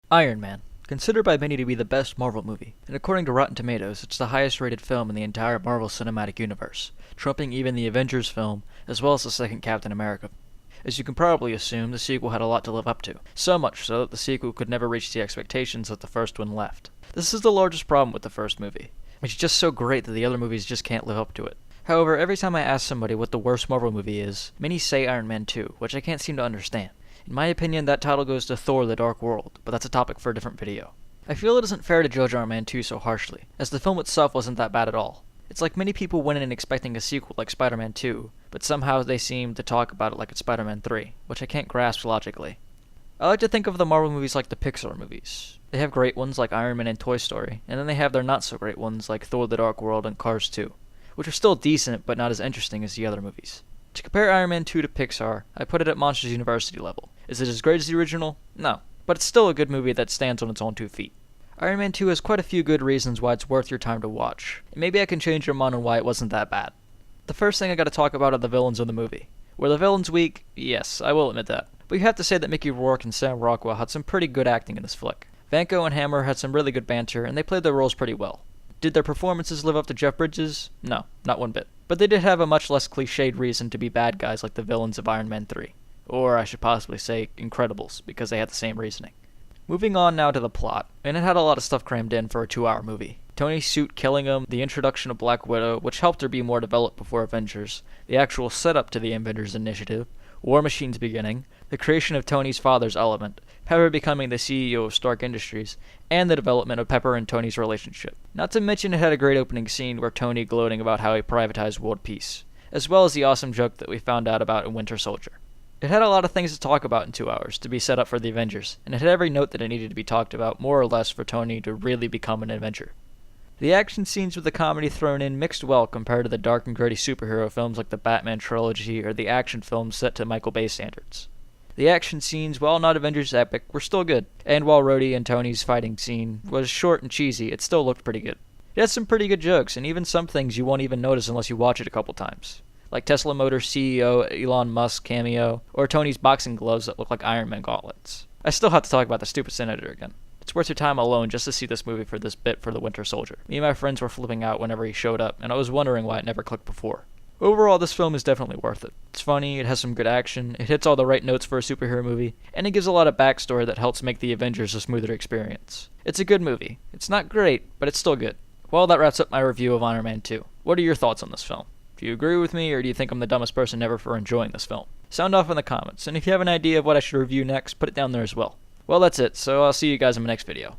Iron Man. Considered by many to be the best Marvel movie, and according to Rotten Tomatoes, it's the highest rated film in the entire Marvel Cinematic Universe, trumping even the Avengers film, as well as the second Captain America. As you can probably assume, the sequel had a lot to live up to, so much so that the sequel could never reach the expectations that the first one left. This is the largest problem with the first movie. It's just so great that the other movies just can't live up to it. However, every time I ask somebody what the worst Marvel movie is, many say Iron Man 2, which I can't seem to understand. In my opinion, that title goes to Thor: The Dark World, but that's a topic for a different video. I feel it isn't fair to judge Iron Man 2 so harshly, as the film itself wasn't that bad at all. It's like many people went in expecting a sequel like Spider-Man 2, but somehow they seem to talk about it like it's Spider-Man 3, which I can't grasp logically. I like to think of the Marvel movies like the Pixar movies. They have great ones like Iron Man and Toy Story, and then they have their not so great ones like Thor: The Dark World and Cars 2, which are still decent but not as interesting as the other movies. To compare Iron Man 2 to Pixar, I put it at Monsters University level. Is it as great as the original? No, but it's still a good movie that stands on its own 2 feet. Iron Man 2 has quite a few good reasons why it's worth your time to watch, and maybe I can change your mind on why it wasn't that bad. The first thing I gotta talk about are the villains of the movie. Were the villains weak? Yes, I will admit that. But you have to say that Mickey Rourke and Sam Rockwell had some pretty good acting in this flick. Vanko and Hammer had some really good banter, and they played their roles pretty well. Did their performances live up to Jeff Bridges? No, not one bit. But they did have a much less cliched reason to be bad guys like the villains of Iron Man 3. Or I should possibly say Incredibles, because they had the same reasoning. Moving on now to the plot, and it had a lot of stuff crammed in for a 2-hour movie. Tony's suit killing him, the introduction of Black Widow, which helped her be more developed before Avengers, the actual setup to the Avengers Initiative, War Machine's beginning, the creation of Tony's father's element, Pepper becoming the CEO of Stark Industries, and the development of Pepper and Tony's relationship. Not to mention it had a great opening scene where Tony gloating about how he privatized world peace, as well as the awesome joke that we found out about in Winter Soldier. It had a lot of things to talk about in 2 hours to be set up for the Avengers, and it had every note that it needed to be talked about more or less for Tony to really become an Avenger. The action scenes with the comedy thrown in mixed well compared to the dark and gritty superhero films like the Batman trilogy or the action films set to Michael Bay standards. The action scenes, while not Avengers epic, were still good, and while Rhodey and Tony's fighting scene was short and cheesy, it still looked pretty good. It had some pretty good jokes, and even some things you won't even notice unless you watch it a couple times. Like Tesla Motors CEO Elon Musk cameo, or Tony's boxing gloves that look like Iron Man gauntlets. I still have to talk about the stupid senator again. It's worth your time alone just to see this movie for this bit for the Winter Soldier. Me and my friends were flipping out whenever he showed up, and I was wondering why it never clicked before. Overall, this film is definitely worth it. It's funny, it has some good action, it hits all the right notes for a superhero movie, and it gives a lot of backstory that helps make the Avengers a smoother experience. It's a good movie. It's not great, but it's still good. Well, that wraps up my review of Iron Man 2. What are your thoughts on this film? Do you agree with me, or do you think I'm the dumbest person ever for enjoying this film? Sound off in the comments, and if you have an idea of what I should review next, put it down there as well. Well, that's it, so I'll see you guys in my next video.